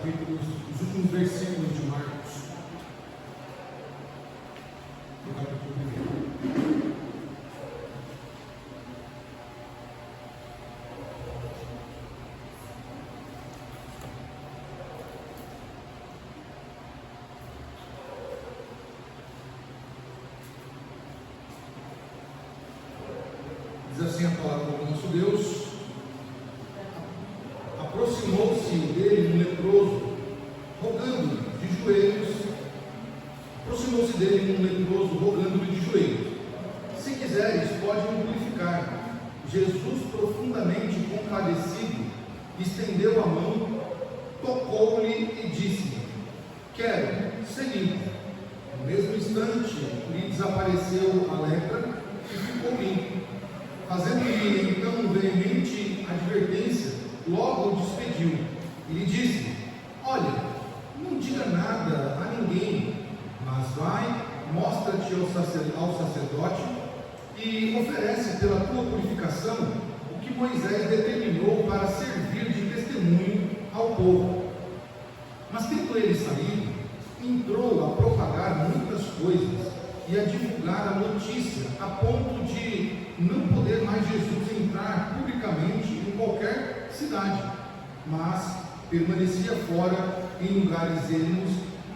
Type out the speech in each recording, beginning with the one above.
capítulos, os últimos versículos de Marcos, no capítulo 1. Diz assim a palavra do nosso Deus: aproximou-se dele um leproso, rogando-lhe de joelhos, se quiseres, pode me purificar. Jesus, profundamente compadecido, estendeu a mão, tocou-lhe e disse: quero, seguir. No mesmo instante, lhe desapareceu a lepra e ficou limpo. Fazendo-lhe então veemente advertência, logo o despediu e lhe disse: olha, não diga nada a ninguém, mas vai, mostra-te ao sacerdote e oferece pela tua purificação o que Moisés determinou para servir de testemunho ao povo. Mas tendo ele saído, entrou a propagar muitas coisas e a divulgar a notícia, a ponto de não poder mais Jesus entrar publicamente em qualquer cidade, mas permanecia fora em lugares ermos,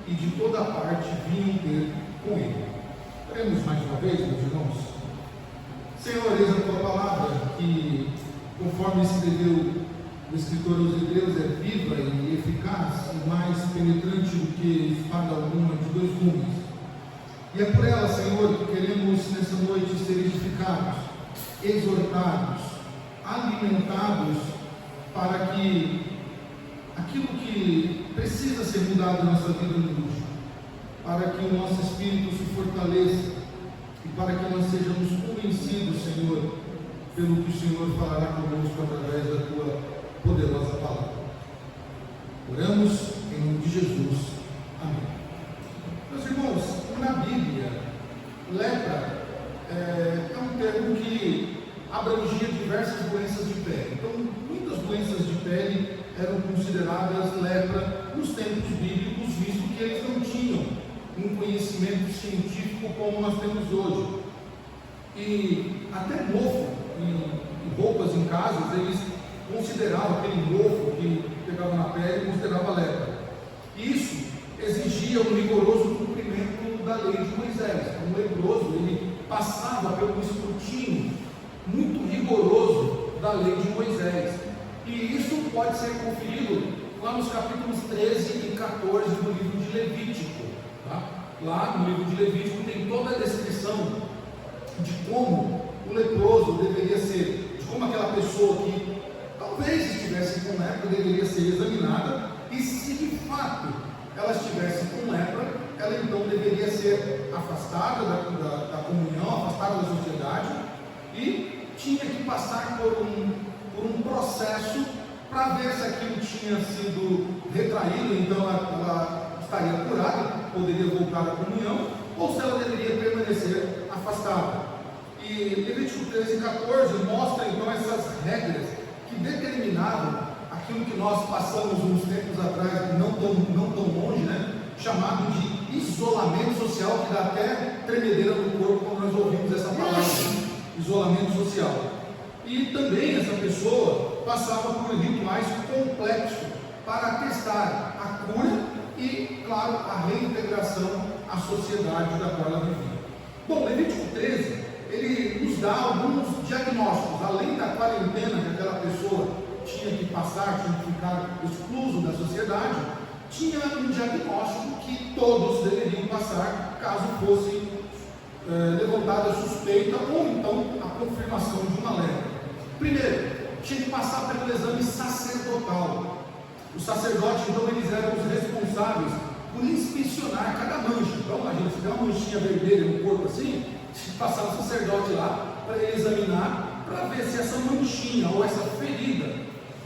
e de toda parte vinham ter com ele. Oremos mais uma vez, meus irmãos. Senhor, eis a tua palavra, que, conforme escreveu o escritor aos Hebreus, é viva e eficaz e mais penetrante do que espada alguma de dois gumes. E é por ela, Senhor, que queremos nessa noite ser edificados, exortados, alimentados, para que aquilo que precisa ser mudado na nossa vida mude, para que o nosso espírito se fortaleça e para que nós sejamos convencidos, Senhor, pelo que o Senhor falará conosco através da tua poderosa palavra. Oramos em nome de Jesus. Amém. Meus irmãos, na Bíblia, lepra é um termo que abrangia diversas doenças de pele. Então, muitas doenças de pele eram consideradas lepra nos tempos bíblicos, visto que eles não tinham um conhecimento científico como nós temos hoje. E até mofo e roupas em casa, eles consideravam aquele mofo que pegava na pele, considerava lepra. Isso exigia um rigoroso cumprimento da lei de Moisés. O leproso, ele passava pelo escrutínio muito rigoroso da lei de Moisés. E isso pode ser conferido lá nos capítulos 13 e 14 do livro de Levítico. Tá? Lá no livro de Levítico tem toda a descrição de como o leproso deveria ser, de como aquela pessoa que talvez estivesse com lepra deveria ser examinada, e se de fato ela estivesse com lepra, ela então deveria ser afastada da comunhão, afastada da sociedade, e tinha que passar por um processo para ver se aquilo tinha sido retraído, então ela estaria curada, poderia voltar à comunhão, ou se ela deveria permanecer afastada. E Levítico 13 e 14 mostra então essas regras que determinavam aquilo que nós passamos uns tempos atrás, não tão longe, né? Chamado de isolamento social, que dá até tremedeira no corpo quando nós ouvimos essa palavra, isolamento social. E também essa pessoa passava por rituais complexos para atestar a cura e, claro, a reintegração à sociedade da qual ela vivia. Bom, Levítico 13, ele nos dá alguns diagnósticos, além da quarentena que aquela pessoa tinha que passar, tinha que ficar excluso da sociedade, tinha um diagnóstico que todos deveriam passar caso fosse levantada a suspeita ou então a confirmação de uma lepra. Primeiro, tinha que passar pelo exame sacerdotal. Os sacerdotes, então, eles eram os responsáveis por inspecionar cada mancha. Então, imagina, se tem uma manchinha vermelha no corpo assim, passava o sacerdote lá para ele examinar, para ver se essa manchinha ou essa ferida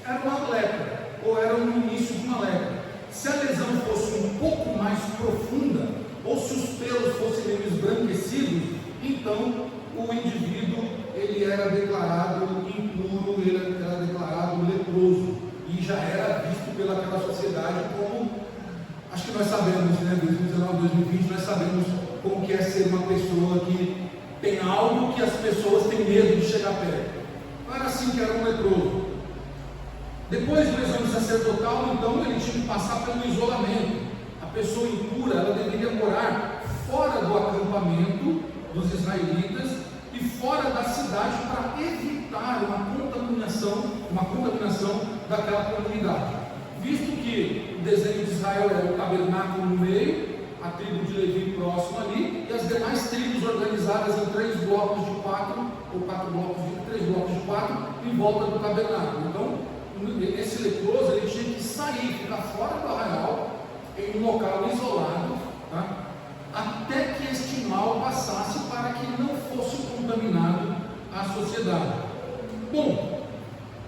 era uma lepra, ou era o início de uma lepra. Se a lesão fosse um pouco mais profunda, ou se os pelos fossem meio esbranquecidos, então o indivíduo ele era declarado impuro, ele era declarado leproso, e já era visto pelaquela sociedade como, acho que nós sabemos, né, 2019, 2020, nós sabemos como que é ser uma pessoa que tem algo que as pessoas têm medo de chegar perto. Não era assim que era um leproso. Depois do exame sacerdotal, então, ele tinha que passar pelo isolamento. A pessoa impura, ela deveria morar fora do acampamento dos israelitas e fora da cidade para evitar uma contaminação daquela comunidade. Visto que o desenho de Israel era o tabernáculo no meio, a tribo de Levi próximo ali, e as demais tribos organizadas em 3 blocos de 4, ou 3 blocos de 4, em volta do tabernáculo. Então, esse leproso, ele tinha que sair, ficar fora do arraial, em um local isolado, tá? Até que este mal passasse, para que não fosse contaminado a sociedade. Bom,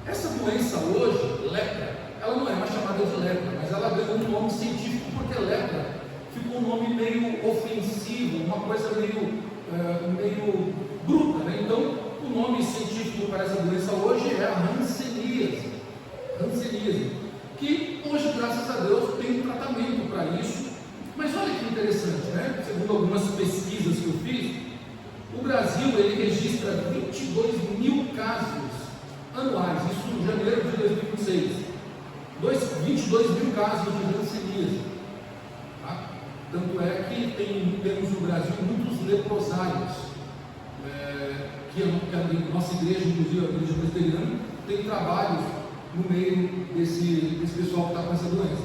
essa doença hoje, lepra, ela não é mais chamada de lepra, mas ela ganhou um nome científico, porque lepra ficou um nome meio ofensivo, uma coisa meio bruta, né? Então, o nome científico para essa doença hoje é a hanseníase, que hoje, graças a Deus, tem um tratamento para isso. Mas olha que interessante, né? Segundo algumas pesquisas que eu fiz, o Brasil, ele registra 22 mil casos anuais, isso em janeiro de 2026, 22 mil casos de hanseníase. Tá? Tanto é que temos no Brasil muitos leprosários, que a nossa igreja, inclusive a igreja presbiteriana, tem trabalhos no meio desse pessoal que está com essa doença.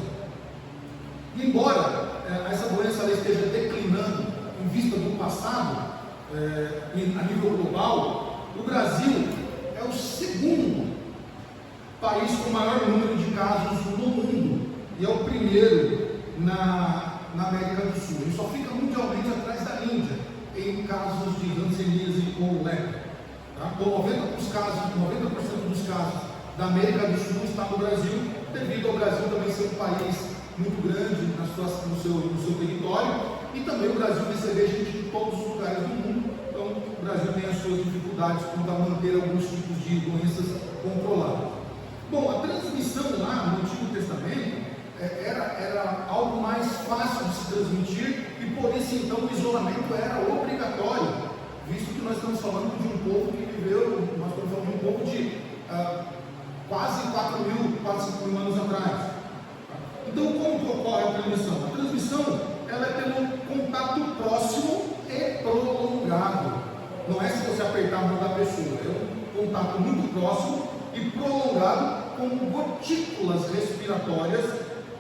Embora essa doença ela esteja declinando em vista do passado, a nível global, o Brasil é o segundo país com o maior número de casos no mundo e é o primeiro na América do Sul. Ele só fica mundialmente atrás da Índia em casos de hanseníase ou lepra. Tá? Então, 90% dos casos da América do Sul está no Brasil, devido ao Brasil também ser um país muito grande no seu território, e também o Brasil receber gente de todos os lugares do mundo. Então o Brasil tem as suas dificuldades quanto a manter alguns tipos de doenças controladas. Bom, a transmissão lá no Antigo Testamento era algo mais fácil de se transmitir, e por isso então o isolamento era obrigatório, visto que nós estamos falando de um povo que viveu, nós estamos falando de um povo de quase 5 mil anos atrás. Então, como ocorre a transmissão? A transmissão ela é pelo contato próximo e prolongado. Não é se você apertar a mão da pessoa, é um contato muito próximo e prolongado, com gotículas respiratórias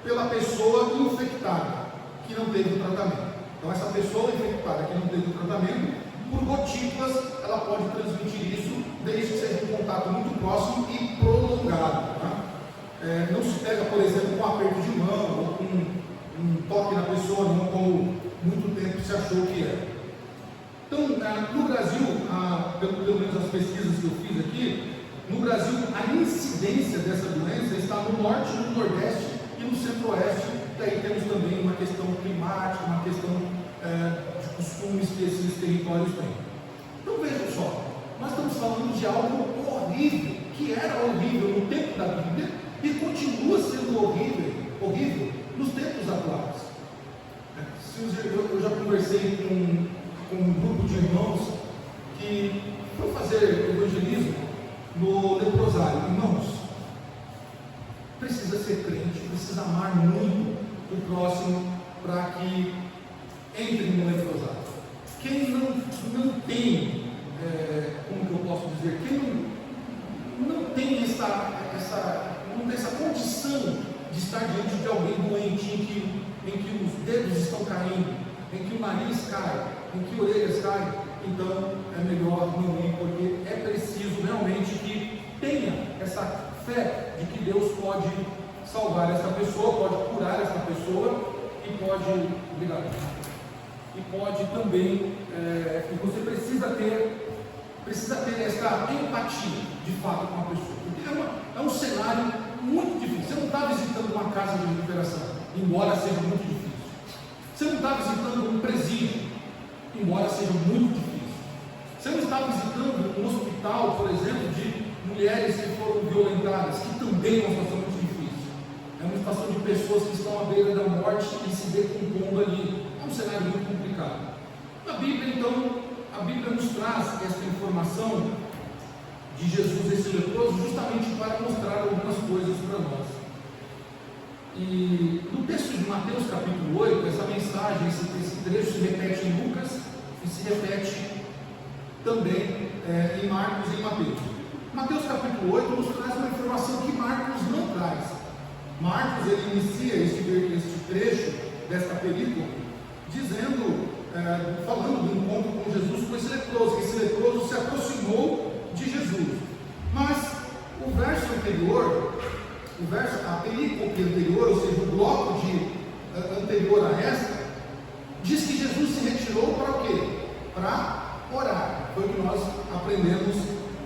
pela pessoa infectada, que não teve o tratamento. Então, essa pessoa infectada que não teve o tratamento, por gotículas, ela pode transmitir isso, desde que seja um contato muito próximo e prolongado. Tá? Não se pega, por exemplo, com um aperto de mão ou com um toque na pessoa, não como muito tempo se achou que era. Então, no Brasil, pelo menos as pesquisas que eu fiz aqui, no Brasil a incidência dessa doença está no norte, no nordeste e no centro-oeste. Daí temos também uma questão climática, uma questão de costumes que esses territórios têm. Então vejam só, nós estamos falando de algo horrível, que era horrível no tempo da Bíblia e continua sendo horrível nos tempos atuais. Eu já conversei com um grupo de irmãos que foi fazer evangelismo no leprosário. Irmãos, precisa ser crente, precisa amar muito o próximo para que entre no leprosário. Quem não tem, como que eu posso dizer, quem não tem essa condição de estar diante de alguém doente, em que os dedos estão caindo, em que o nariz cai, em que orelhas caem, então é melhor não ir, porque é preciso realmente que tenha essa fé de que Deus pode salvar essa pessoa, pode curar essa pessoa e pode também, você precisa ter essa empatia de fato com a pessoa, porque é um cenário muito difícil. Você não está visitando uma casa de recuperação, embora seja muito difícil. Você não está visitando um presídio, embora seja muito difícil. Você não está visitando um hospital, por exemplo, de mulheres que foram violentadas, que também é uma situação muito difícil. É uma pessoas que estão à beira da morte e se decompondo ali. É um cenário muito complicado. A Bíblia, então, a Bíblia nos traz essa informação de Jesus, esse leproso, justamente para mostrar algumas coisas para nós. E no texto de Mateus capítulo 8, essa mensagem, esse trecho se repete em Lucas e se repete também em Marcos e em Mateus. Mateus capítulo 8 nos traz uma informação que Marcos não traz. Marcos, ele inicia este trecho desta película dizendo, falando do encontro com Jesus com esse leproso, que esse leproso se aproximou de Jesus. Mas o verso anterior, a perícope anterior, ou seja, o bloco anterior a esta, diz que Jesus se retirou para o quê? Para orar. Foi o que nós aprendemos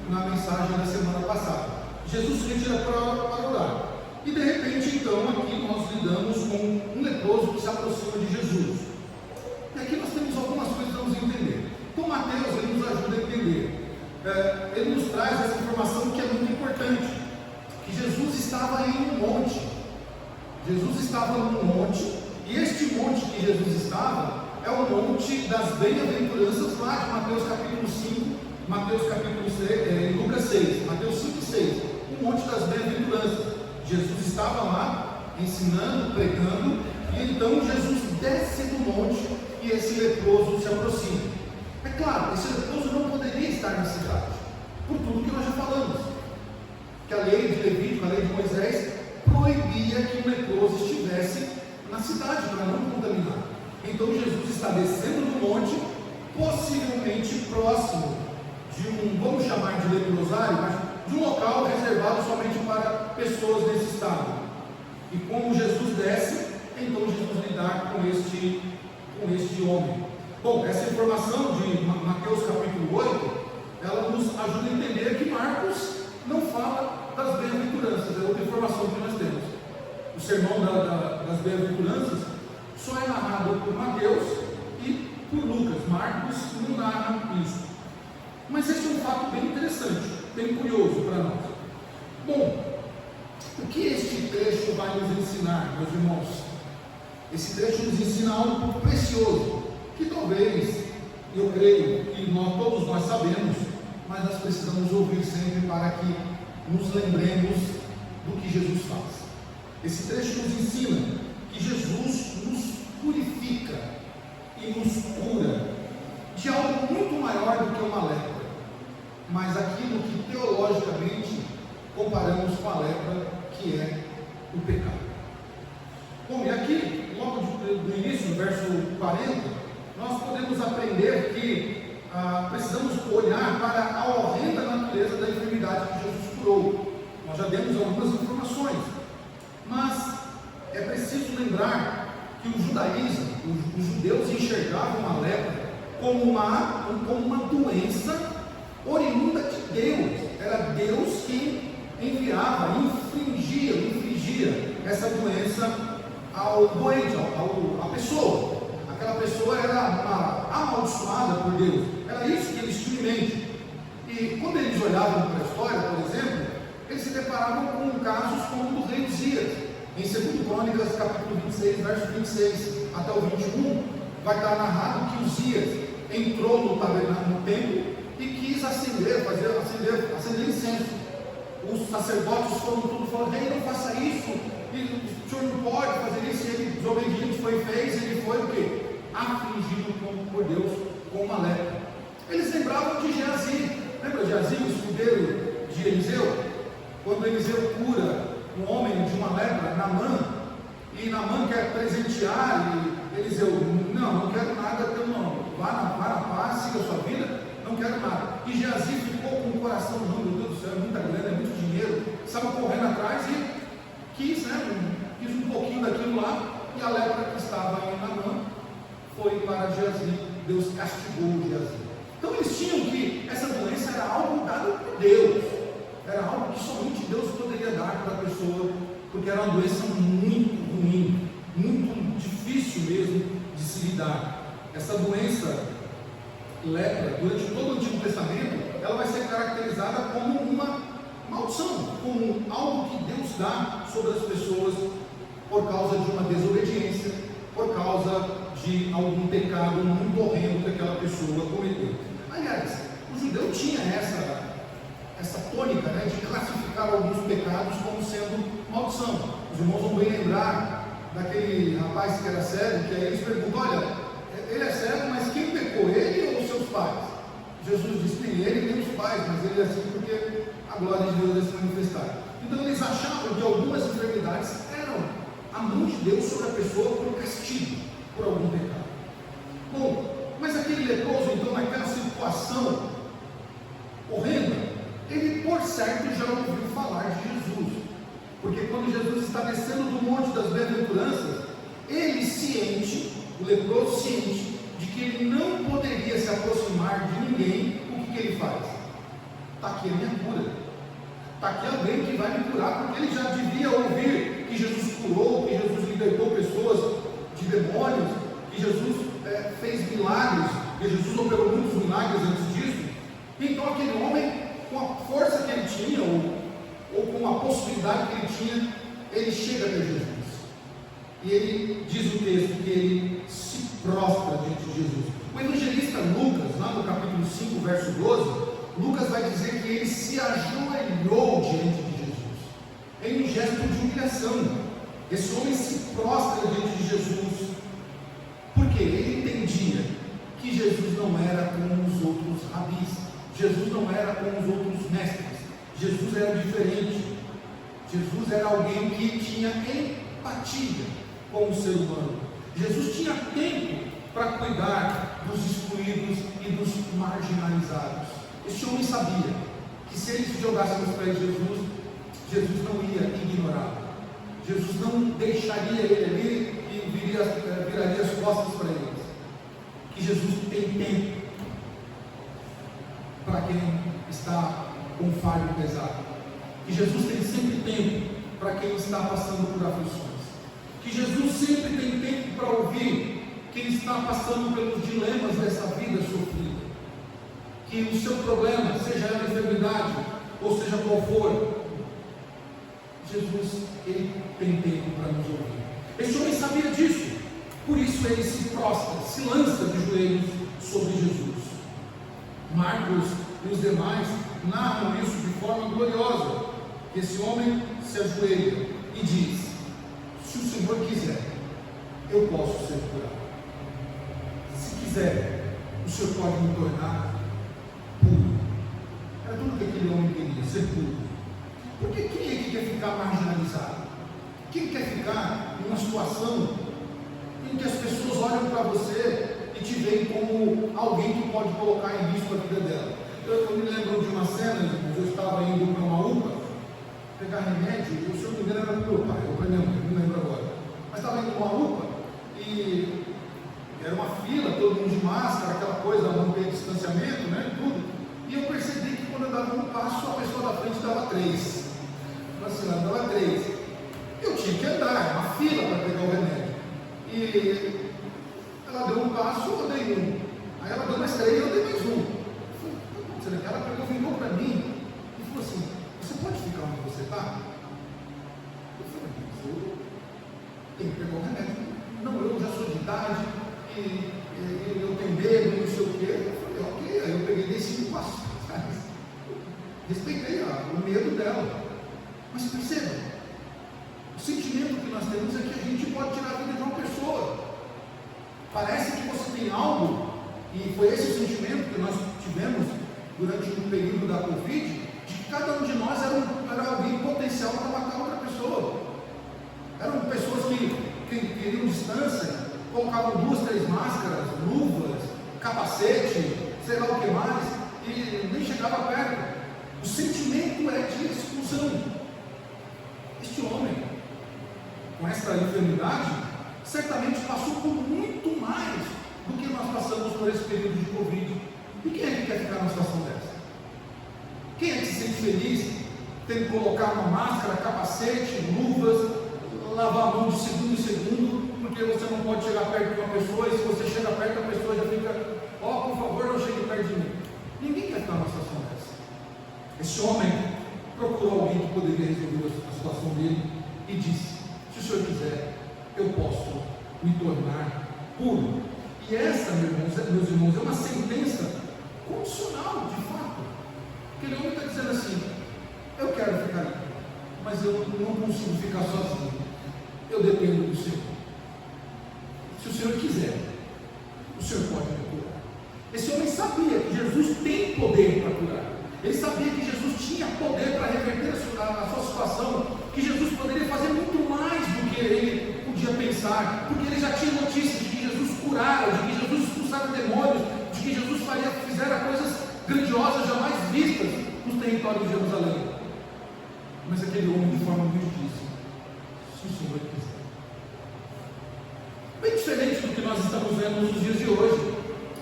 na mensagem da semana passada. Jesus se retira para orar. E de repente, então, aqui nós lidamos com um leproso que se aproxima de Jesus. E aqui nós temos algumas coisas que vamos entender. Então, Mateus, ele nos ajuda a entender. Ele nos traz essa informação que é muito importante, que Jesus estava em um monte. Jesus estava num monte, e este monte que Jesus estava é o monte das bem-aventuranças lá de Mateus capítulo 5, Mateus capítulo 6, Lucas 6, Mateus 5 e 6, o monte das bem-aventuranças. Jesus estava lá ensinando, pregando, e então Jesus desce do monte e esse leproso se aproxima. É claro, esse leproso não poderia estar na cidade, por tudo que nós já falamos, que a lei de Levítico, a lei de Moisés, proibia que um leproso estivesse na cidade para não contaminar. Então Jesus está descendo do monte, possivelmente próximo de vamos chamar de leprosário, mas de um local reservado somente para pessoas nesse estado. E como Jesus desce, então Jesus lidar com este homem. Bom, essa informação de Mateus capítulo 8, ela nos ajuda a entender que Marcos não fala das bem-aventuranças, é outra informação que nós temos. O sermão das bem-aventuranças só é narrado por Mateus e por Lucas. Marcos não narra isso. Mas esse é um fato bem interessante, bem curioso para nós. Bom, o que este trecho vai nos ensinar, meus irmãos? Esse trecho nos ensina algo precioso, que talvez, eu creio, que todos nós sabemos, mas nós precisamos ouvir sempre para que nos lembremos do que Jesus faz. Esse trecho nos ensina que Jesus nos purifica e nos cura de algo muito maior do que uma lepra, mas aquilo que teologicamente comparamos com a lepra, que é o pecado. Bom, e aqui, logo do início, no verso 40, nós podemos aprender que precisamos olhar para a horrenda natureza da enfermidade que Jesus curou. Nós já demos algumas informações, mas é preciso lembrar que o judaísmo, os judeus enxergavam a lepra como uma doença oriunda de Deus. Era Deus quem enviava, infligia essa doença ao doente, à pessoa. Aquela pessoa era amaldiçoada por Deus. Era isso que eles tinham em mente. E quando eles olhavam para a história, por exemplo, eles se deparavam com casos como o do rei Uzias. Em 2 Crônicas, capítulo 26, verso 26 até o 21, vai estar narrado que Uzias entrou no templo e quis acender incenso. Os sacerdotes foram tudo falando: rei, não faça isso, e o senhor não pode fazer isso. E ele, desobediente, fez, ele foi o quê? Afligido por Deus com uma lepra. Eles lembravam de Geazi. Lembra Geazi, o escudeiro de Eliseu? Quando Eliseu cura um homem de uma lepra, Naamã, e Naamã quer presentear, e Eliseu: não quero nada teu nome, vá na paz, siga a sua vida, não quero nada. E Geazi ficou com o coração: não, meu Deus do céu, é muita grana, é muito dinheiro, estava correndo atrás e quis um pouquinho daquilo lá, e a lepra que estava em Naamã foi para Geazi. Deus castigou Geazi. Então eles tinham que essa doença era algo dado por Deus, era algo que somente Deus poderia dar para a pessoa, porque era uma doença muito ruim, muito difícil mesmo de se lidar. Essa doença, lepra, durante todo o Antigo Testamento, ela vai ser caracterizada como uma maldição, como algo que Deus dá sobre as pessoas por causa de uma desobediência, por causa de algum pecado muito horrendo que aquela pessoa cometeu. Aliás, o judeu tinha essa tônica, né, de classificar alguns pecados como sendo maldição. Os irmãos vão bem lembrar daquele rapaz que era cego, que aí eles perguntam: olha, ele é cego, mas quem pecou, ele ou os seus pais? Jesus disse: nem ele nem os pais, mas ele é assim porque a glória de Deus vai se manifestar. Então eles achavam que algumas enfermidades eram a mão de Deus sobre a pessoa por castigo, por algum pecado. Bom, mas aquele leproso, então, naquela situação horrenda, ele por certo já ouviu falar de Jesus, porque quando Jesus está descendo do monte das bem-aventuranças, ele ciente, o leproso ciente, de que ele não poderia se aproximar de ninguém, o que ele faz? Está aqui a minha cura, está aqui alguém que vai me curar, porque ele já devia ouvir que Jesus curou, que Jesus libertou pessoas de demônios, que Jesus fez milagres, que Jesus operou muitos milagres antes disso. Então aquele homem, com a força que ele tinha, ou com a possibilidade que ele tinha, ele chega até Jesus. E ele diz o texto que ele se prostra diante de Jesus. O evangelista Lucas, lá no capítulo 5, verso 12, Lucas vai dizer que ele se ajoelhou diante de Jesus, em um gesto de humilhação. Esse homem se prostra diante de Jesus, porque ele entendia que Jesus não era como os outros rabis, Jesus não era como os outros mestres, Jesus era diferente. Jesus era alguém que tinha empatia com o ser humano. Jesus tinha tempo para cuidar dos excluídos e dos marginalizados. Esse homem sabia que se ele se jogasse nos pés de Jesus, Jesus não ia ignorá-lo, Jesus não deixaria ele ali e viraria as costas para eles. Que Jesus tem tempo para quem está com fardo pesado, que Jesus tem sempre tempo para quem está passando por aflições, que Jesus sempre tem tempo para ouvir quem está passando pelos dilemas dessa vida sofrida, que o seu problema, seja ela enfermidade, ou seja qual for, Jesus, ele tem tempo para nos ouvir. Esse homem sabia disso, por isso ele se prostra, se lança de joelhos sobre Jesus. Marcos e os demais narram isso de forma gloriosa. Esse homem se ajoelha e diz: se o Senhor quiser, eu posso ser curado. Se quiser, o Senhor pode me tornar puro. Era tudo que aquele homem queria, ser puro. Porque quem é que quer ficar marginalizado? Quem quer ficar numa situação em que as pessoas olham para você e te veem como alguém que pode colocar em risco a vida dela? Eu me lembro de uma cena, eu estava indo para uma UPA pegar remédio, se eu não me engano era para o meu pai, ou para minha mãe, não lembro agora, mas estava indo para uma UPA e era uma fila, todo mundo de máscara, aquela coisa, manter distanciamento, né, tudo, e eu percebi que quando eu dava um passo, a pessoa da frente dava 3, assim, ela dava 3, eu tinha que andar, uma fila para pegar o remédio, e ela deu um passo, eu dei um, aí ela deu mais 3, eu dei mais um. Ela pegou, virou para mim e falou assim: você pode ficar onde você está? Eu falei: eu tenho que pegar o remédio. Não, eu já sou de idade e eu tenho medo, não sei o quê. Eu falei: ok. Aí eu peguei, dei 5 passos atrás, respeitei o medo dela. Mas perceba, o sentimento que nós temos é que a gente pode tirar a vida de uma pessoa. Parece que você tem algo, e foi esse o sentimento que nós tivemos durante o período da Covid, de que cada um de nós era alguém potencial para matar outra pessoa. Eram pessoas que queriam distância, colocavam 2, 3 máscaras, luvas, capacete, sei lá o que mais, e nem chegava perto. O sentimento é de exclusão. Este homem, com essa enfermidade, certamente passou por muito mais do que nós passamos por esse período de Covid. E quem é que quer ficar numa situação dessa? Quem é que se sente feliz tendo que colocar uma máscara, capacete, luvas, lavar a mão de segundo em segundo, porque você não pode chegar perto de uma pessoa, e se você chega perto, a pessoa já fica: ó, por favor, não chegue perto de mim. Ninguém quer ficar numa situação dessa. Esse homem procurou alguém que poderia resolver a situação dele e disse: se o Senhor quiser, eu posso me tornar puro. E essa, meus irmãos, é uma sentença condicional, de fato. Aquele homem está dizendo assim: eu quero ficar limpo, mas eu não consigo ficar sozinho, eu dependo do Senhor. Se o Senhor quiser, o Senhor pode me curar. Esse homem sabia que Jesus tem poder para curar. Ele sabia que Jesus tinha poder para reverter a sua situação, que Jesus poderia fazer muito mais do que ele podia pensar, porque ele já tinha notícias de que Jesus curara, de que Jesus expulsava demônios, de que Jesus fizera coisas grandiosas jamais vistas nos territórios de Jerusalém. Mas aquele homem, de forma muito disse: se o Senhor quiser. Bem diferente do que nós estamos vendo nos dias de hoje,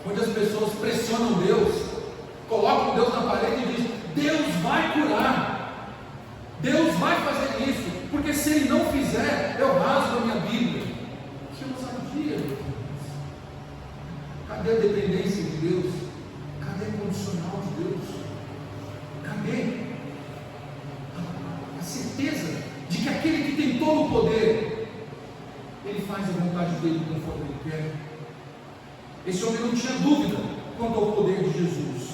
onde as pessoas pressionam Deus, colocam Deus na parede e dizem: Deus vai curar, Deus vai fazer isso, porque se Ele não fizer, eu rasgo a minha Bíblia. Isso é ousadia, meus irmãos. Cadê a dependência de Deus? Cadê a condicional de Deus? Cadê a certeza de que aquele que tem todo o poder, Ele faz a vontade dele conforme Ele quer? Esse homem não tinha dúvida quanto ao poder de Jesus.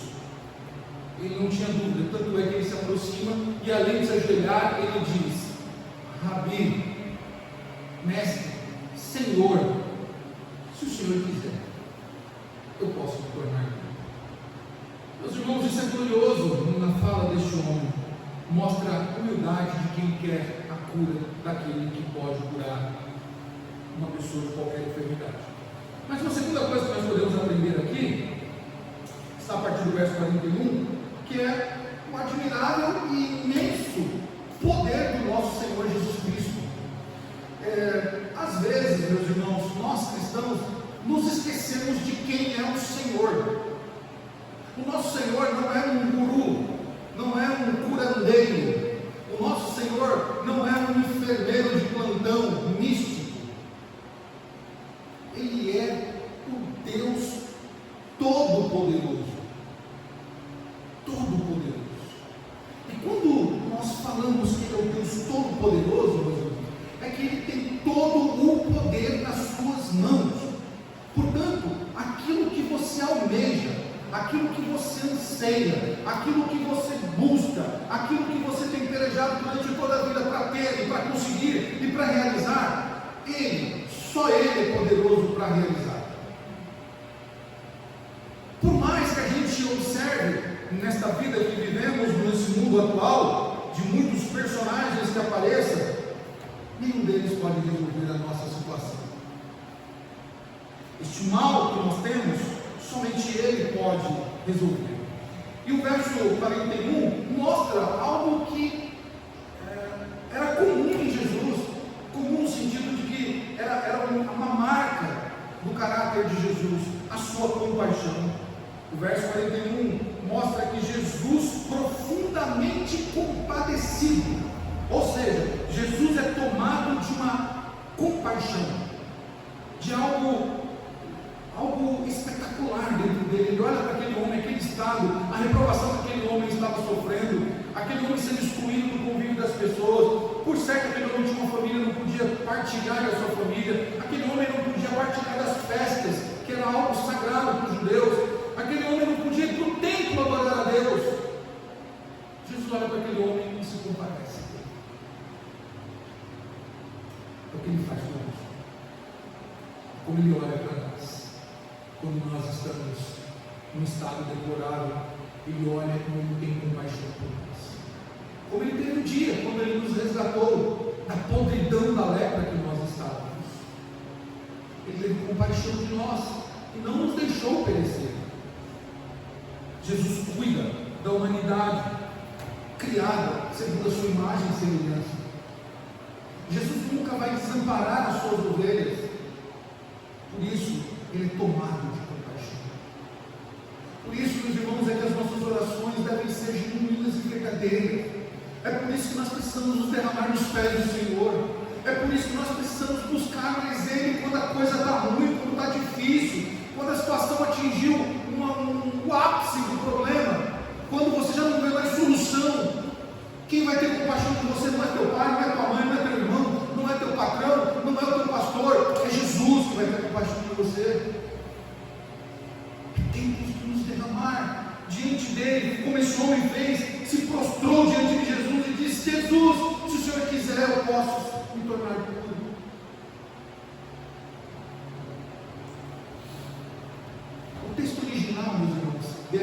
Ele não tinha dúvida, tanto é que ele se aproxima e, além de se ajoelhar, ele diz: Rabi, mestre, Senhor, se o Senhor quiser, eu posso me tornar limpo. Meus irmãos, isso é glorioso na fala deste homem. Mostra a humildade de quem quer a cura daquele que pode curar uma pessoa de qualquer enfermidade. Mas uma segunda coisa que nós podemos aprender aqui está a partir do verso 41, que é o admirável e imenso poder do nosso Senhor Jesus Cristo. Às vezes, meus irmãos, nós cristãos nos esquecemos de quem é o Senhor. O nosso Senhor não é um guru, não é um curandeiro. O nosso Senhor não é um enfermeiro de plantão místico. Ele é o Deus Todo-Poderoso. Todo-Poderoso. E quando nós falamos que Ele é o Deus Todo-Poderoso, meus irmãos, é que Ele tem todo o poder nas suas mãos. Portanto, aquilo que você almeja, aquilo que você anseia, aquilo que você busca, aquilo que você tem pelejado durante toda a vida para ter e para conseguir e para realizar, só Ele é poderoso para realizar. Por mais que a gente observe nesta vida que vivemos, nesse mundo atual, de muitos personagens que apareçam, nenhum deles pode resolver a nossa situação. Este mal que nós temos, somente Ele pode resolver. E o verso 41 mostra algo que era comum em Jesus, comum no sentido de que era uma marca do caráter de Jesus, a sua compaixão. O verso 41 mostra que Jesus profundamente compadecido, ou seja, Jesus é tomado de uma compaixão, de algo espetacular dentro dele. Ele olha para aquele homem, aquele estado, a reprovação que aquele homem estava sofrendo, aquele homem sendo excluído do convívio das pessoas. Por certo, aquele homem tinha uma família, não podia partilhar da sua família, aquele homem não podia partilhar das festas, que era algo sagrado para os judeus, aquele homem não podia ir para o templo adorar a Deus. Jesus olha para aquele homem e se compadece. É o que Ele faz conosco. Como Ele olha para nós, quando nós estamos num estado deplorável, Ele olha como Ele tem compaixão por nós. Como Ele teve um dia, quando Ele nos resgatou da podridão da lepra que nós estávamos. Ele teve compaixão de nós e não nos deixou perecer. Jesus cuida da humanidade, criada segundo a sua imagem e semelhança. Jesus nunca vai desamparar as suas ovelhas. Por isso, Ele é tomado de compaixão. Por isso, meus irmãos, é que as nossas orações devem ser genuínas e verdadeiras. É por isso que nós precisamos nos derramar nos pés do Senhor. É por isso que nós precisamos buscar mais Ele quando a coisa está ruim, quando está difícil, quando a situação atingiu o ápice do problema, quando você já não vê mais solução. Quem vai ter compaixão de você não é teu pai, não é tua mãe, não é teu irmão, não é teu patrão,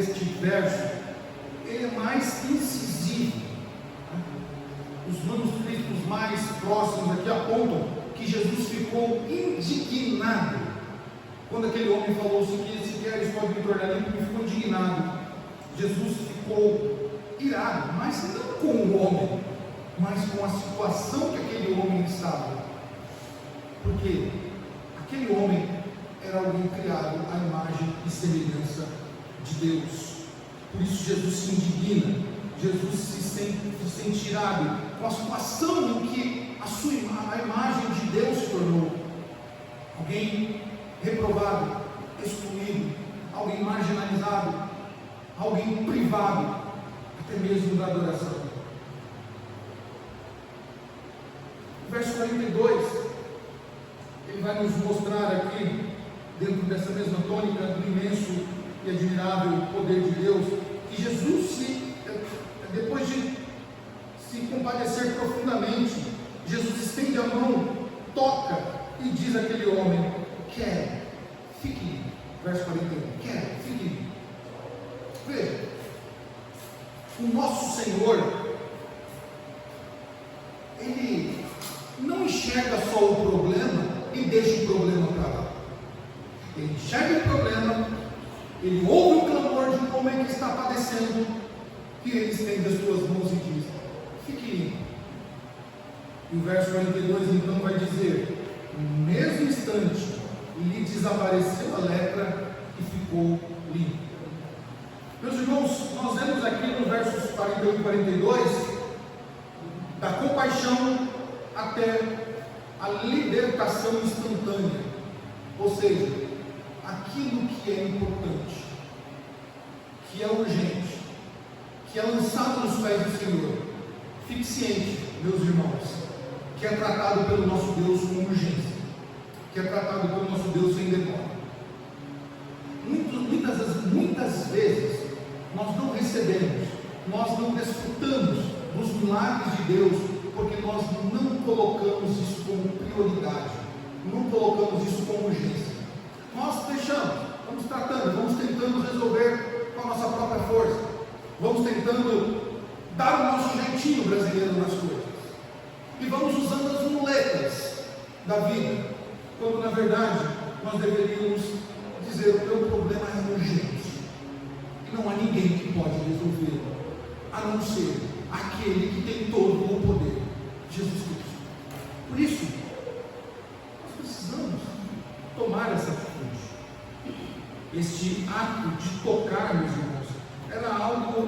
deste verso, ele é mais incisivo. Os manuscritos mais próximos aqui apontam que Jesus ficou indignado quando aquele homem falou assim, que se queres pode me tornar limpo, ele ficou indignado. Jesus ficou irado, mas não com o homem, mas com a situação que aquele homem estava. Porque aquele homem era alguém criado à imagem e semelhança de Deus. Por isso Jesus se indigna, Jesus se sente irado com a situação em que a imagem de Deus se tornou. Alguém reprovado, excluído, alguém marginalizado, alguém privado, até mesmo da adoração. O verso 42, ele vai nos mostrar aqui, dentro dessa mesma tônica do imenso e admirável poder de Deus, que Jesus, depois de se compadecer profundamente, Jesus estende a mão, toca e diz àquele homem: quero, fique livre. Verso 41, quero, fique livre. Veja, o nosso Senhor, Ele não enxerga só o problema e deixa o problema para lá. Ele enxerga o problema, ele ouve o clamor de um homem que está padecendo, e ele estende as suas mãos e diz: fique limpo. E o verso 42 então vai dizer: no mesmo instante lhe desapareceu a lepra e ficou limpo. Meus irmãos, nós vemos aqui nos versos 41 e 42 da compaixão até a libertação instantânea, ou seja, aquilo que é importante, que é urgente, que é lançado nos pés do Senhor. Fique ciente, meus irmãos, que é tratado pelo nosso Deus com urgência, que é tratado pelo nosso Deus sem demora. Muitas vezes nós não recebemos, nós não desfrutamos dos milagres de Deus, porque nós não colocamos isso como prioridade, não colocamos isso como urgência. Nós deixamos, vamos tratando, vamos tentando resolver com a nossa própria força, vamos tentando dar o nosso jeitinho brasileiro nas coisas, e vamos usando as muletas da vida, quando na verdade nós deveríamos dizer: o meu problema é urgente, e não há ninguém que pode resolver, a não ser aquele que tem todo o poder, Jesus Cristo. Por isso, nós precisamos tomar essa atitude. Este ato de tocar, meus irmãos,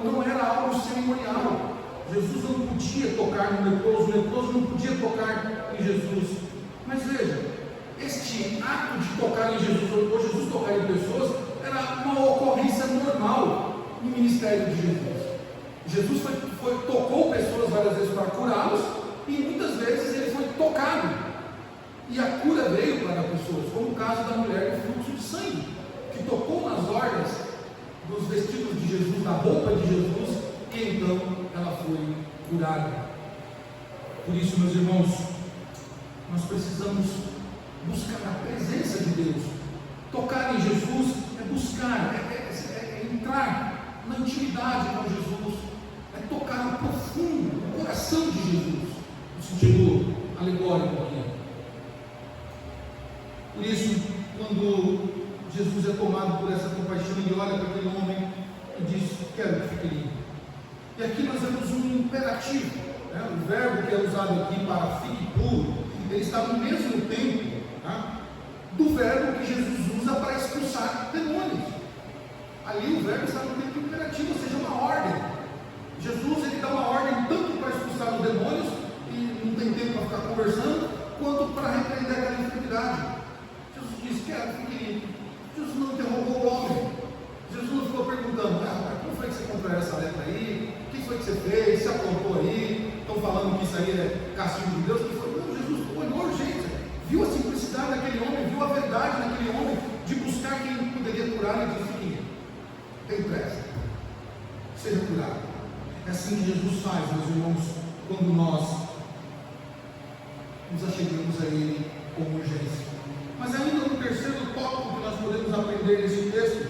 não era algo cerimonial. Jesus não podia tocar no leproso, o leproso não podia tocar em Jesus. Mas veja, este ato de tocar em Jesus, ou Jesus tocar em pessoas, era uma ocorrência normal no ministério de Jesus. Jesus tocou pessoas várias vezes para curá-los, e muitas vezes ele foi tocado, e a cura veio para pessoas, como o caso da mulher do fluxo de sangue, que tocou nas orlas dos vestidos de Jesus, da roupa de Jesus, e então ela foi curada. Por isso, meus irmãos, nós precisamos buscar a presença de Deus. Tocar em Jesus é buscar, é entrar na intimidade com Jesus, é tocar no profundo, no coração de Jesus, no sentido alegórico aqui. Por isso, quando Jesus é tomado por essa compaixão, ele olha para aquele homem e diz: quero que fique limpo. E aqui nós vemos um imperativo, né? O verbo que é usado aqui para fique puro, ele está no mesmo tempo, tá, do verbo que Jesus usa para expulsar demônios. Ali o verbo está no tempo imperativo, ou seja, uma ordem. Jesus ele dá uma ordem tanto para expulsar os demônios, e não tem tempo para ficar conversando, quanto para repreender aquela enfermidade. Jesus diz: quero que fique limpo. Jesus não interrogou o homem. Jesus não ficou perguntando: como foi que você comprou essa lepra aí? O que foi que você fez? Você aprontou aí? Estão falando que isso aí é castigo de Deus? Não, Jesus olhou a urgência, viu a simplicidade daquele homem, viu a verdade daquele homem de buscar quem poderia curar, e disse: filho, tem pressa, seja curado. É assim que Jesus faz, meus irmãos, quando nós nos achegamos a Ele com urgência. Mas ainda no terceiro tópico que nós podemos aprender nesse texto,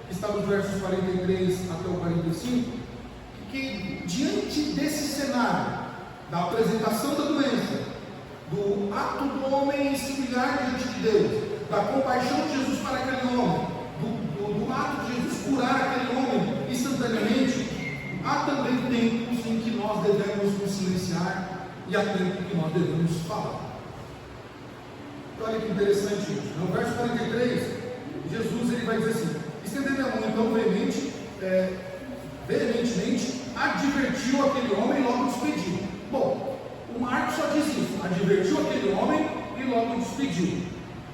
que está nos versos 43 até o 45, que diante desse cenário, da apresentação da doença, do ato do homem se humilhar diante de Deus, da compaixão de Jesus para aquele homem, do ato de Jesus curar aquele homem instantaneamente, há também tempos em que nós devemos nos silenciar e há tempos em que nós devemos falar. Olha que interessante isso. No verso 43, Jesus ele vai dizer assim: estendendo a mão então veementemente, advertiu aquele homem e logo despediu. Bom, o Marcos só diz isso: advertiu aquele homem e logo despediu.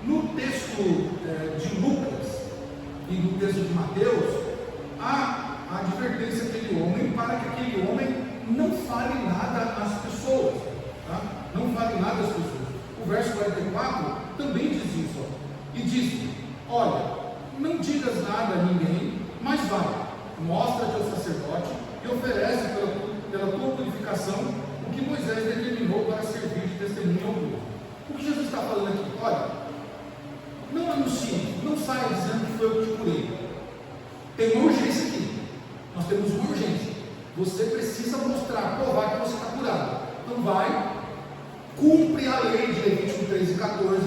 No texto de Lucas e no texto de Mateus, há a advertência àquele homem para que aquele homem não fale nada às pessoas, tá? Não fale nada às pessoas. O verso 44 também diz isso, e diz: olha, não digas nada a ninguém, mas vai, mostra-te ao sacerdote e oferece pela tua purificação o que Moisés determinou para servir de testemunho ao povo. O que Jesus está falando aqui? Olha, não anuncie, não saia dizendo que foi eu que te curei. Tem uma urgência aqui. Nós temos uma urgência. Você precisa mostrar, provar que você está curado. Então vai, cumpre a lei de Levítico 3 e 14,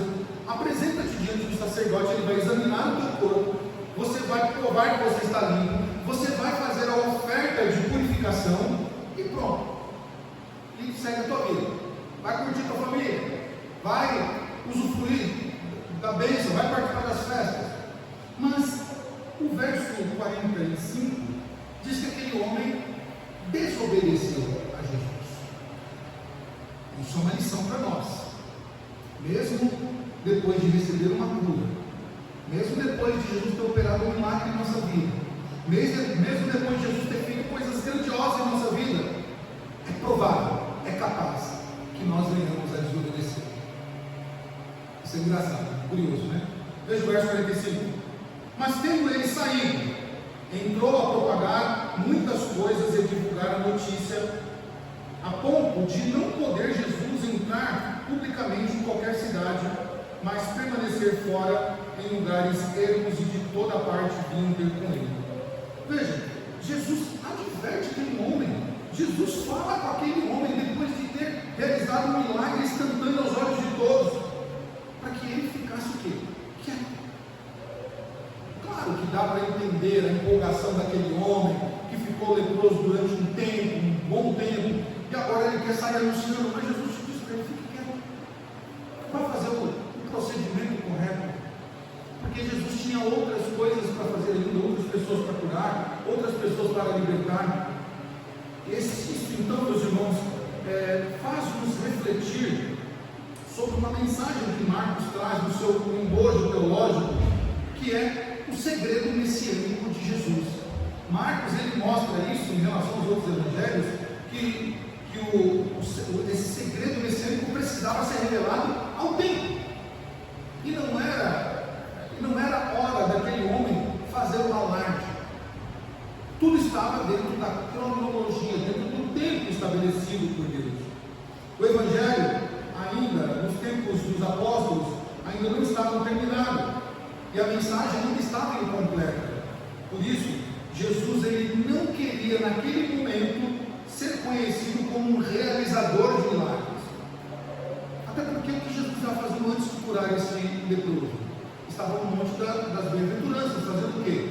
apresenta-te diante do sacerdote, ele vai examinar o teu corpo, você vai provar que você está limpo, você vai fazer a oferta de purificação e pronto. E segue a tua vida. Vai curtir tua família, vai usufruir da bênção, vai participar das festas. Mas o verso 45 diz que aquele homem desobedeceu a Jesus. Isso é uma lição para nós. Mesmo depois de receber uma cura, mesmo depois de Jesus ter operado um milagre em nossa vida, mesmo depois de Jesus ter feito coisas grandiosas em nossa vida, é provável, é capaz que nós venhamos a desobedecer. Isso é engraçado, curioso, né? Veja o verso 45. Mas tendo ele saído, entrou a propagar muitas coisas e divulgar a notícia, a ponto de não poder Jesus entrar publicamente em qualquer cidade, mas permanecer fora em lugares ermos e de toda parte vinham ter com ele. Veja, Jesus adverte aquele homem, Jesus fala com aquele homem depois de ter realizado um milagre instantâneo aos olhos de todos, para que ele ficasse o quê? Quieto. Claro que dá para entender a empolgação daquele homem que ficou leproso durante um tempo, um bom tempo, e agora ele quer sair anunciando, mas Jesus disse para ele: fique quieto, vai fazer o procedimento correto, porque Jesus tinha outras coisas para fazer ainda, outras pessoas para curar, outras pessoas para libertar. Isso então, meus irmãos, faz-nos refletir sobre uma mensagem que Marcos traz no seu embojo teológico, que é o segredo messiânico de Jesus. Marcos ele mostra isso em relação aos outros evangelhos, que esse segredo messiânico precisava ser revelado ao tempo, e não era hora daquele homem fazer um alarde. Tudo estava dentro da cronologia, dentro do tempo estabelecido por Deus. O evangelho, ainda nos tempos dos apóstolos, ainda não estava terminado, e a mensagem ainda estava incompleta. Por isso, Jesus ele não queria naquele momento ser conhecido como um realizador de milagres. Até porque o que Jesus estava fazendo antes de curar esse leproso? Estava no monte das bem-aventuranças, fazendo o quê?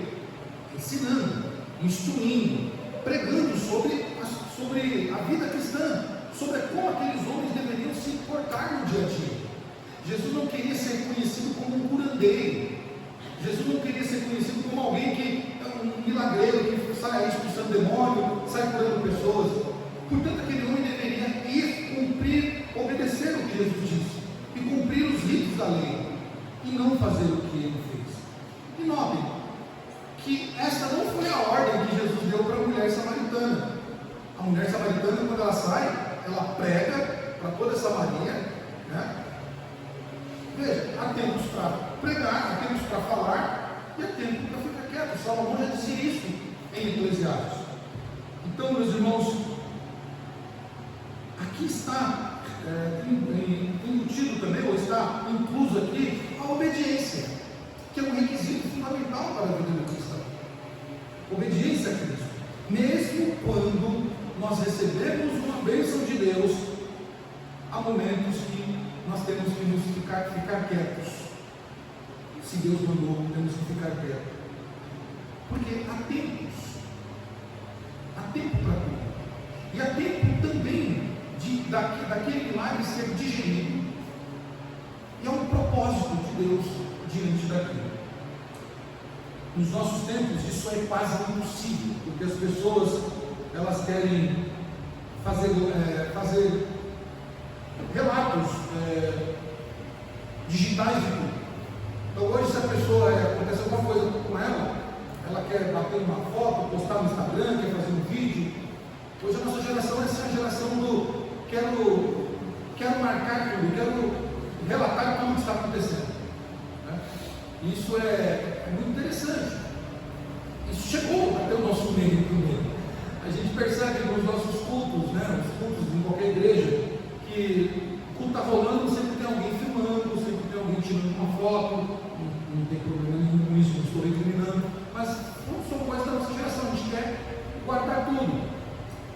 Ensinando, instruindo, pregando sobre a vida cristã, sobre como aqueles homens deveriam se portar no dia a dia. Jesus não queria ser conhecido como um curandeiro. Jesus não queria ser conhecido como alguém que é um milagreiro, que sai expulsando demônio, sai curando pessoas. Portanto, aquele homem deveria ir cumprir, obedecer o que Jesus disse, e cumprir os ritos da lei, e não fazer o que ele fez. E notem que esta não foi a ordem que Jesus deu para a mulher samaritana. A mulher samaritana, quando ela sai, ela prega para toda Samaria, né? Veja, há tempos para pregar, há tempos para falar, e há tempos para ficar quieto. Salomão já disse isso em Eclesiastes. Então, meus irmãos, aqui está embutido também, ou está incluso aqui, a obediência, que é um requisito fundamental para a vida do cristão. Mesmo quando nós recebemos uma bênção de Deus, há momentos que nós temos que nos ficar quietos. Se Deus mandou, temos que ficar quietos. Porque há tempo para tudo. E há tempo também daquele milagre ser digerido. E há um propósito de Deus diante daquilo. Nos nossos tempos isso é quase impossível, porque as pessoas elas querem fazer relatos digitais de tudo. Então hoje, se a pessoa acontece alguma coisa com ela quer bater uma foto, postar no Instagram, quer fazer um vídeo. Hoje a nossa geração é a geração do quero marcar tudo, quero relatar tudo o que está acontecendo, né? Isso é muito interessante. Isso chegou até o nosso meio primeiro. A gente percebe nos nossos cultos, né, os cultos em qualquer igreja, que o culto está rolando, sempre tem alguém filmando, sempre tem alguém tirando uma foto. Não tem problema nenhum com isso, não estou recriminando, mas não são coisas da nossa geração, a gente quer guardar tudo.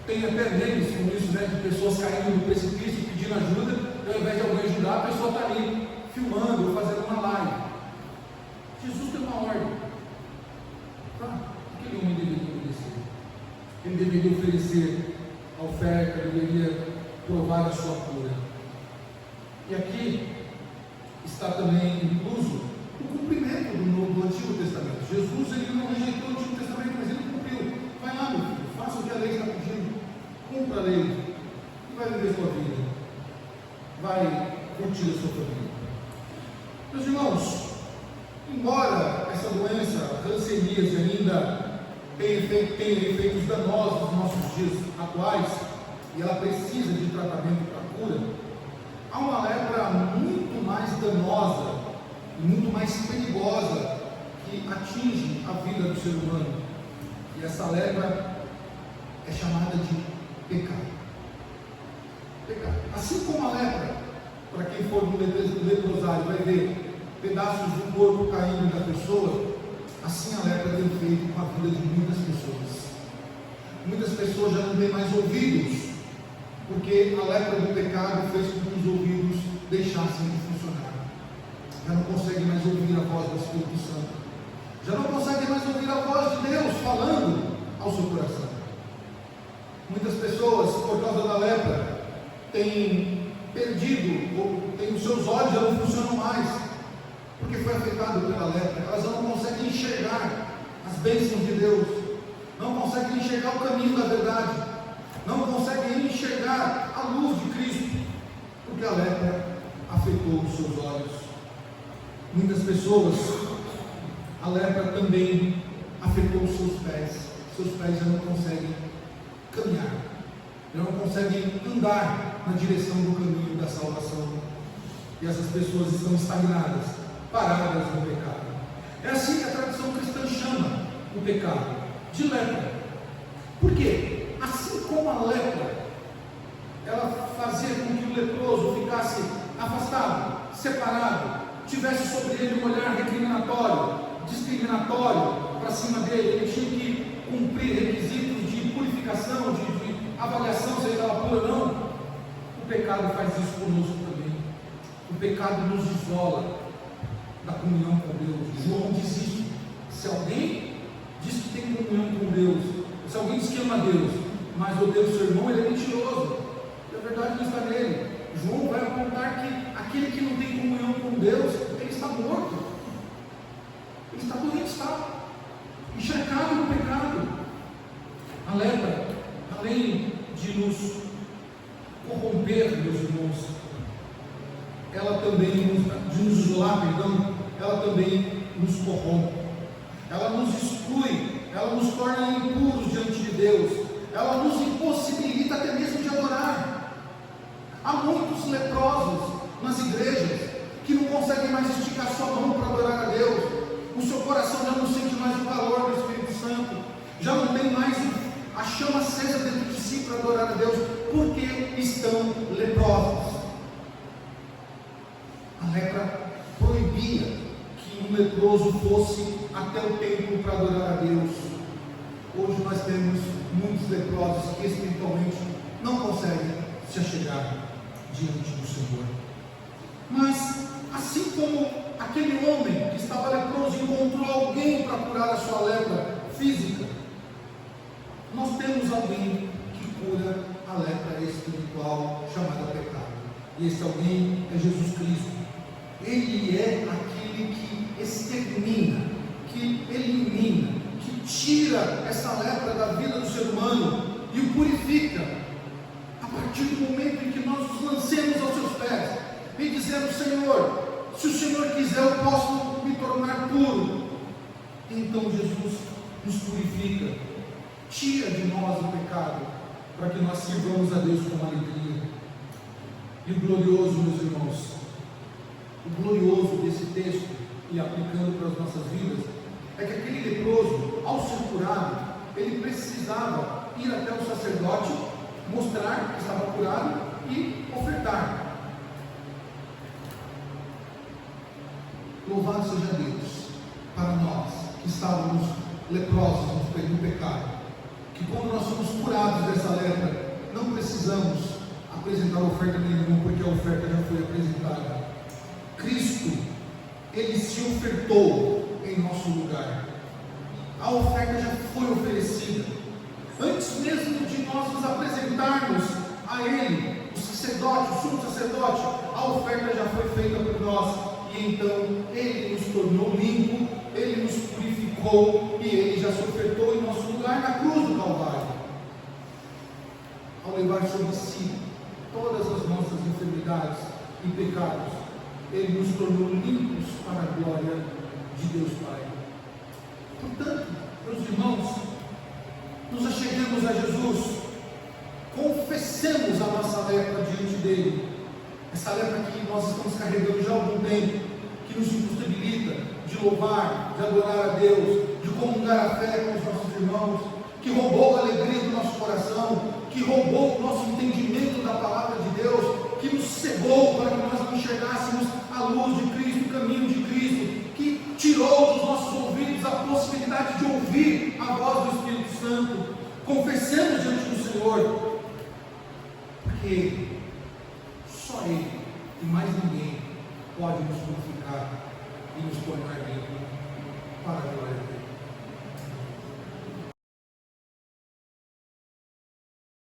Tem até memes com isso, né, de pessoas caindo no precipício, pedindo ajuda, e ao invés de alguém ajudar, a pessoa está ali filmando ou fazendo uma live. Jesus tem uma ordem. Tá? O que aquele homem deveria obedecer? Ele deveria oferecer a oferta, ele deveria provar a sua cura. E aqui está também incluso o cumprimento do Antigo Testamento. Jesus ele não rejeitou o Antigo Testamento, mas ele cumpriu. Vai lá, meu filho, faça o que a lei está pedindo, cumpra a lei e vai viver sua vida, vai curtir a sua família. Meus irmãos, embora essa doença, a hanseníase, ainda tenha efeitos danosos nos nossos dias atuais, e ela precisa de tratamento para cura, há uma lepra muito mais danosa e muito mais perigosa que atinge a vida do ser humano. E essa lepra é chamada de pecado. Pecado. Assim como a lepra, para quem for no leprosário vai ver pedaços do corpo caindo da pessoa, assim a lepra tem feito com a vida de muitas pessoas. Muitas pessoas já não têm mais ouvidos, porque a lepra do pecado fez com que os ouvidos deixassem de funcionar. Já não conseguem mais ouvir a voz do Espírito Santo. Já não conseguem mais ouvir a voz de Deus falando ao seu coração. Muitas pessoas, por causa da lepra, têm perdido, ou os seus olhos já não funcionam mais, porque foi afetado pela lepra. Elas não conseguem enxergar as bênçãos de Deus, não conseguem enxergar o caminho da verdade, não conseguem enxergar a luz de Cristo, porque a lepra afetou os seus olhos. Muitas pessoas, a lepra também afetou os seus pés já não conseguem caminhar, já não conseguem andar na direção do caminho da salvação, e essas pessoas estão estagnadas, paradas no pecado. É assim que a tradição cristã chama o pecado, de lepra. Por quê? Assim como a lepra, ela fazia com que o leproso ficasse afastado, separado, tivesse sobre ele um olhar recriminatório, discriminatório para cima dele, ele tinha que cumprir requisitos de purificação, de avaliação, se ele estava puro ou não. O pecado faz isso conosco também. O pecado nos isola da comunhão com Deus. João diz isso. Se alguém diz que tem comunhão com Deus, se alguém diz que ama Deus, mas odeia o seu irmão, ele é mentiroso, e a verdade não está nele. João vai apontar que aquele que não tem comunhão com Deus, ele está morto, ele está doente, está encharcado no pecado. A lepra, além de nos corromper, meus irmãos, ela também, de nos isolar, perdão, ela também nos corrompe, ela nos exclui, ela nos torna impuros diante de Deus, ela nos impossibilita até mesmo de adorar. Há muitos leprosos nas igrejas que não conseguem mais esticar sua mão para adorar a Deus. O seu coração já não sente mais o calor do Espírito Santo, já não tem mais a chama acesa dentro de si para adorar a Deus, porque estão leprosos. A lepra proibia que um leproso fosse até o templo para adorar a Deus. Hoje nós temos muitos leprosos que espiritualmente não conseguem se achegar diante do Senhor. Mas, assim como aquele homem que estava leproso encontrou alguém para curar a sua lepra física, nós temos alguém que cura a lepra espiritual chamada pecado. E esse alguém é Jesus Cristo. Ele é aquele que extermina, que elimina, que tira essa lepra da vida do ser humano e o purifica. A partir do momento em que nós nos lancemos aos seus pés e dizemos: Senhor, se o Senhor quiser, eu posso me tornar puro. Então Jesus nos purifica, tira de nós o pecado, para que nós sirvamos a Deus com alegria. E o glorioso, meus irmãos, o glorioso desse texto, e aplicando para as nossas vidas, é que aquele leproso, ao ser curado, ele precisava ir até o sacerdote, mostrar que estava curado e ofertar. Louvado seja Deus, para nós que estávamos leprosos no pecado, que quando nós somos curados dessa lepra, não precisamos apresentar oferta nenhuma, porque a oferta já foi apresentada. Cristo, Ele se ofertou em nosso lugar. A oferta já foi oferecida. Antes mesmo de nós nos apresentarmos a Ele, o sacerdote, o sumo sacerdote, a oferta já foi feita por nós. E então Ele nos tornou limpo, Ele nos purificou, e Ele já se ofertou em nosso lugar na cruz do Calvário. Ao levar sobre si todas as nossas enfermidades e pecados, Ele nos tornou limpos para a glória de Deus Pai. Portanto, meus irmãos, nos acheguemos a Jesus, confessemos a nossa lepra diante dele, essa lepra que nós estamos carregando já há algum tempo, que nos impossibilita de louvar, de adorar a Deus, de comungar a fé com os nossos irmãos, que roubou a alegria do nosso coração, que roubou o nosso entendimento da palavra de Deus, que nos cegou para que nós não enxergássemos a luz de Cristo, o caminho de Cristo, que tirou dos nossos ouvidos a possibilidade de ouvir a voz do Espírito Santo. Confessemos diante do Senhor, porque só Ele e mais ninguém pode nos purificar e nos tornar limpos para Deus.